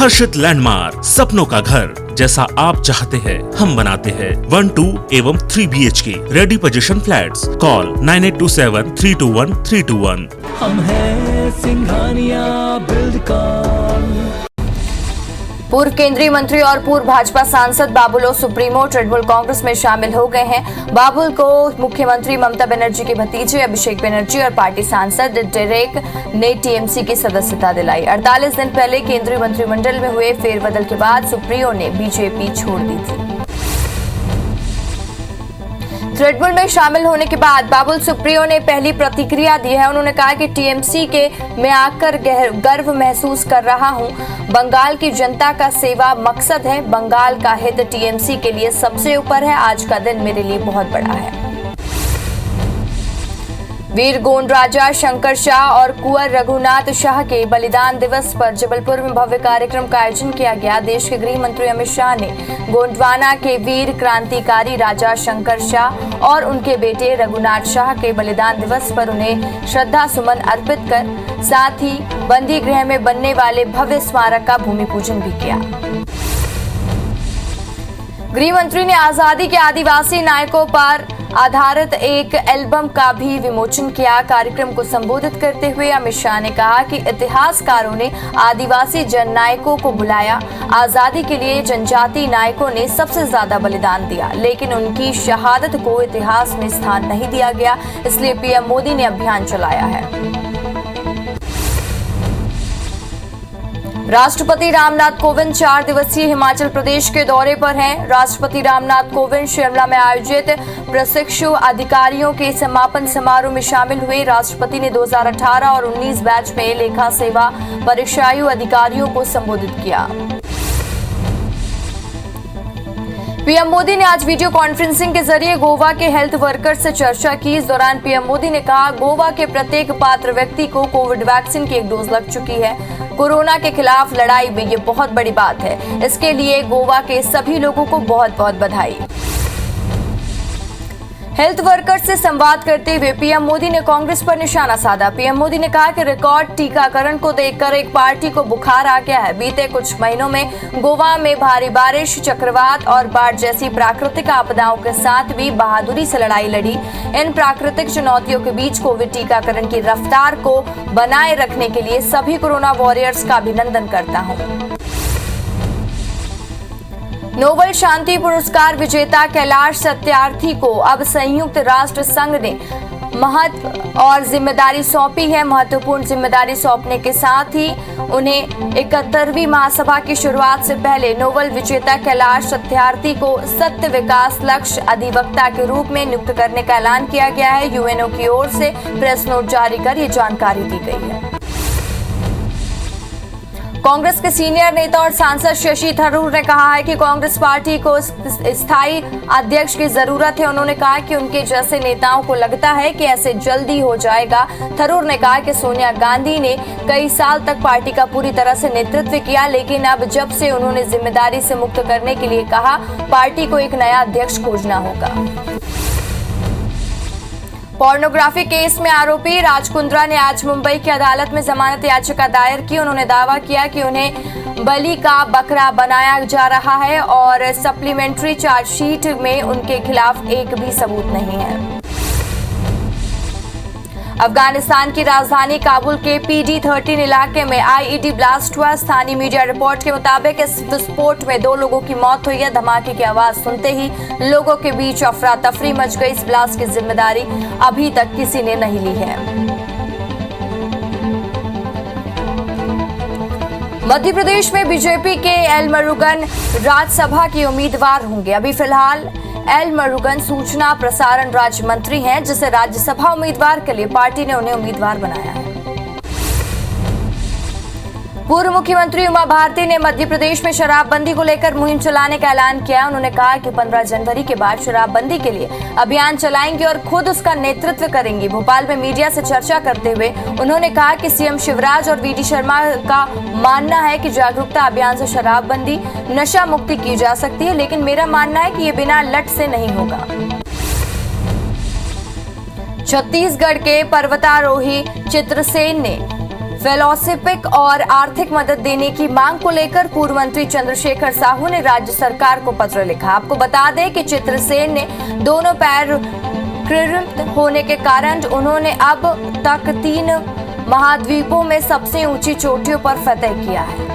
हर्षित landmark, सपनों का घर जैसा आप चाहते हैं हम बनाते हैं। 1, 2 एवं 3 BHK ready position flats. Call 9827321321। हम हैं सिंघानिया बिल्डकॉन। पूर्व केंद्रीय मंत्री और पूर्व भाजपा सांसद बाबुल सुप्रीमो तृणमूल कांग्रेस में शामिल हो गए हैं। बाबुल को मुख्यमंत्री ममता बनर्जी के भतीजे अभिषेक बनर्जी और पार्टी सांसद डेरेक ने टीएमसी की सदस्यता दिलाई। 48 दिन पहले केंद्रीय मंत्रिमंडल में हुए फेरबदल के बाद सुप्रीमो ने बीजेपी छोड़ दी थी। तृणमूल में शामिल होने के बाद बाबुल सुप्रीमो ने पहली प्रतिक्रिया दी है। उन्होंने कहा कि टीएमसी के में आकर गर्व महसूस कर रहा हूं। बंगाल की जनता का सेवा मकसद है। बंगाल का हित टीएमसी के लिए सबसे ऊपर है। आज का दिन मेरे लिए बहुत बड़ा है। वीर गोंडराजा शंकर शाह और कुंवर रघुनाथ शाह के बलिदान दिवस पर जबलपुर में भव्य कार्यक्रम का आयोजन किया गया। देश के गृह मंत्री अमित शाह ने गोंडवाना के वीर क्रांतिकारी राजा शंकर शाह और उनके बेटे रघुनाथ शाह के बलिदान दिवस पर उन्हें श्रद्धा सुमन अर्पित कर साथ ही बंदी गृह में बनने वाले भव्य स्मारक का भूमि पूजन भी किया। गृह मंत्री ने आजादी के आदिवासी नायकों पर आधारित एक एल्बम का भी विमोचन किया। कार्यक्रम को संबोधित करते हुए अमित शाह ने कहा कि इतिहासकारों ने आदिवासी जननायकों को बुलाया। आजादी के लिए जनजाति नायकों ने सबसे ज्यादा बलिदान दिया, लेकिन उनकी शहादत को इतिहास में स्थान नहीं दिया गया। इसलिए पीएम मोदी ने अभियान चलाया है। राष्ट्रपति रामनाथ कोविंद 4 दिवसीय हिमाचल प्रदेश के दौरे पर हैं। राष्ट्रपति रामनाथ कोविंद शिमला में आयोजित प्रशिक्षु अधिकारियों के समापन समारोह में शामिल हुए। राष्ट्रपति ने 2018 और 19 बैच में लेखा सेवा परीक्षायु अधिकारियों को संबोधित किया। पीएम मोदी ने आज वीडियो कॉन्फ्रेंसिंग के जरिए गोवा के हेल्थ वर्कर से चर्चा की। इस दौरान पीएम मोदी ने कहा, गोवा के प्रत्येक पात्र व्यक्ति को कोविड वैक्सीन की एक डोज लग चुकी है। कोरोना के खिलाफ लड़ाई में ये बहुत बड़ी बात है। इसके लिए गोवा के सभी लोगों को बहुत बहुत बधाई। हेल्थ वर्कर्स से संवाद करते हुए पीएम मोदी ने कांग्रेस पर निशाना साधा। पीएम मोदी ने कहा कि रिकॉर्ड टीकाकरण को देखकर एक पार्टी को बुखार आ गया है। बीते कुछ महीनों में गोवा में भारी बारिश, चक्रवात और बाढ़ जैसी प्राकृतिक आपदाओं के साथ भी बहादुरी से लड़ाई लड़ी। इन प्राकृतिक चुनौतियों के बीच कोविड टीकाकरण की रफ्तार को बनाए रखने के लिए सभी कोरोना वॉरियर्स का अभिनंदन करता हूँ। नोबेल शांति पुरस्कार विजेता कैलाश सत्यार्थी को अब संयुक्त राष्ट्र संघ ने महत्व और जिम्मेदारी सौंपी है। महत्वपूर्ण जिम्मेदारी सौंपने के साथ ही उन्हें 71वीं महासभा की शुरुआत से पहले नोबेल विजेता कैलाश सत्यार्थी को सत्य विकास लक्ष्य अधिवक्ता के रूप में नियुक्त करने का ऐलान किया गया है। यूएनओ की ओर से प्रेस नोट जारी कर ये जानकारी दी गई है। कांग्रेस के सीनियर नेता और सांसद शशि थरूर ने कहा है कि कांग्रेस पार्टी को स्थायी अध्यक्ष की जरूरत है। उन्होंने कहा कि उनके जैसे नेताओं को लगता है कि ऐसे जल्दी हो जाएगा। थरूर ने कहा कि सोनिया गांधी ने कई साल तक पार्टी का पूरी तरह से नेतृत्व किया, लेकिन अब जब से उन्होंने जिम्मेदारी से मुक्त करने के लिए कहा, पार्टी को एक नया अध्यक्ष खोजना होगा। पोर्नोग्राफी केस में आरोपी राज कुंद्रा ने आज मुंबई की अदालत में जमानत याचिका दायर की। उन्होंने दावा किया कि उन्हें बलि का बकरा बनाया जा रहा है और सप्लीमेंट्री चार्जशीट में उनके खिलाफ एक भी सबूत नहीं है। अफगानिस्तान की राजधानी काबुल के PD-13 इलाके में आईईडी ब्लास्ट हुआ। स्थानीय मीडिया रिपोर्ट के मुताबिक इस विस्फोट में 2 लोगों की मौत हुई है। धमाके की आवाज सुनते ही लोगों के बीच अफरा तफरी मच गई। इस ब्लास्ट की जिम्मेदारी अभी तक किसी ने नहीं ली है। मध्य प्रदेश में बीजेपी के एल मुरुगन राज्यसभा के उम्मीदवार होंगे। अभी फिलहाल एल मुरुगन सूचना प्रसारण राज्य मंत्री हैं, जिसे राज्यसभा उम्मीदवार के लिए पार्टी ने उन्हें उम्मीदवार बनाया है। पूर्व मुख्यमंत्री उमा भारती ने मध्य प्रदेश में शराबबंदी को लेकर मुहिम चलाने का ऐलान किया। उन्होंने कहा कि 15 जनवरी के बाद शराबबंदी के लिए अभियान चलाएंगे और खुद उसका नेतृत्व करेंगे। भोपाल में मीडिया से चर्चा करते हुए उन्होंने कहा कि सीएम शिवराज और वीडी शर्मा का मानना है कि जागरूकता अभियान से शराबबंदी, नशा मुक्ति की जा सकती है, लेकिन मेरा मानना है कि ये बिना लट से नहीं होगा। छत्तीसगढ़ के पर्वतारोही चित्रसेन ने फेलोशिपिक और आर्थिक मदद देने की मांग को लेकर पूर्व मंत्री चंद्रशेखर साहू ने राज्य सरकार को पत्र लिखा। आपको बता दें कि चित्रसेन ने दोनों पैर कृत्रिम होने के कारण उन्होंने अब तक 3 महाद्वीपों में सबसे ऊंची चोटियों पर फतह किया है।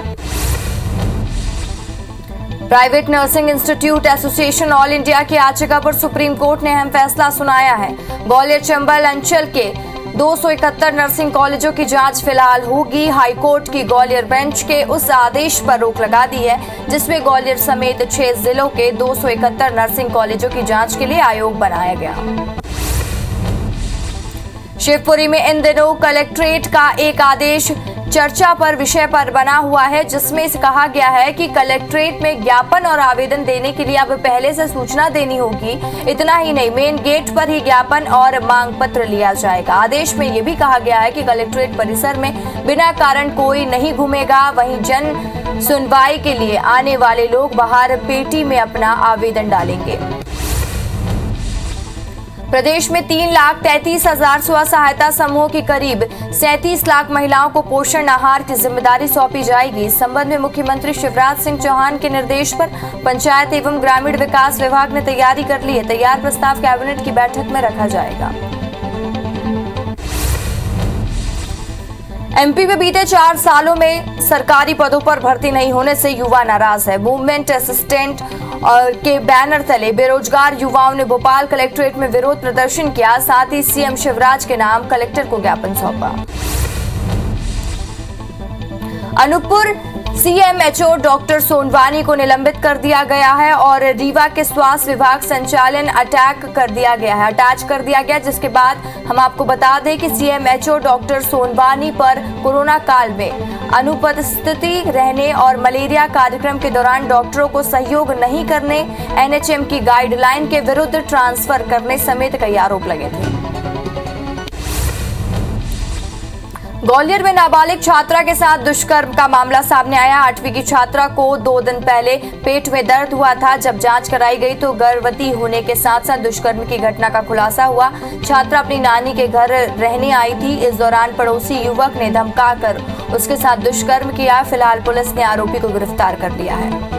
Private nursing institute association all India की याचिका पर सुप्रीम कोर्ट ने अहम फैसला सुनाया है। ग्वालियर चंबल अंचल के 271 नर्सिंग कॉलेजों की जांच फिलहाल होगी। हाईकोर्ट की ग्वालियर बेंच के उस आदेश पर रोक लगा दी है जिसमें ग्वालियर समेत 6 जिलों के 271 नर्सिंग कॉलेजों की जांच के लिए आयोग बनाया गया। शिवपुरी में इन दिनों कलेक्ट्रेट का एक आदेश चर्चा पर विषय पर बना हुआ है जिसमें कहा गया है कि कलेक्ट्रेट में ज्ञापन और आवेदन देने के लिए अब पहले से सूचना देनी होगी। इतना ही नहीं, मेन गेट पर ही ज्ञापन और मांग पत्र लिया जाएगा। आदेश में यह भी कहा गया है कि कलेक्ट्रेट परिसर में बिना कारण कोई नहीं घूमेगा। वहीं जन सुनवाई के लिए आने वाले लोग बाहर पेटी में अपना आवेदन डालेंगे। प्रदेश में 3,33,000 स्व सहायता समूहों की करीब 37 लाख महिलाओं को पोषण आहार की जिम्मेदारी सौंपी जाएगी। इस संबंध में मुख्यमंत्री शिवराज सिंह चौहान के निर्देश पर पंचायत एवं ग्रामीण विकास विभाग ने तैयारी कर ली है। तैयार प्रस्ताव कैबिनेट की बैठक में रखा जाएगा। एमपी में बीते 4 सालों में सरकारी पदों पर भर्ती नहीं होने से युवा नाराज है। मूवमेंट असिस्टेंट और के बैनर तले बेरोजगार युवाओं ने भोपाल कलेक्ट्रेट में विरोध प्रदर्शन किया। साथ ही सीएम शिवराज के नाम कलेक्टर को ज्ञापन सौंपा। अनूपपुर सीएमएचओ डॉक्टर सोनवानी को निलंबित कर दिया गया है और रीवा के स्वास्थ्य विभाग संचालन अटैच कर दिया गया जिसके बाद हम आपको बता दें कि सीएमएचओ डॉक्टर सोनवानी पर कोरोना काल में अनुपस्थिति रहने और मलेरिया कार्यक्रम के दौरान डॉक्टरों को सहयोग नहीं करने, एनएचएम की गाइडलाइन के विरुद्ध ट्रांसफर करने समेत कई आरोप लगे थे। ग्वालियर में नाबालिग छात्रा के साथ दुष्कर्म का मामला सामने आया। 8वीं की छात्रा को 2 दिन पहले पेट में दर्द हुआ था। जब जांच कराई गई तो गर्भवती होने के साथ साथ दुष्कर्म की घटना का खुलासा हुआ। छात्रा अपनी नानी के घर रहने आई थी। इस दौरान पड़ोसी युवक ने धमकाकर उसके साथ दुष्कर्म किया। फिलहाल पुलिस ने आरोपी को गिरफ्तार कर लिया है।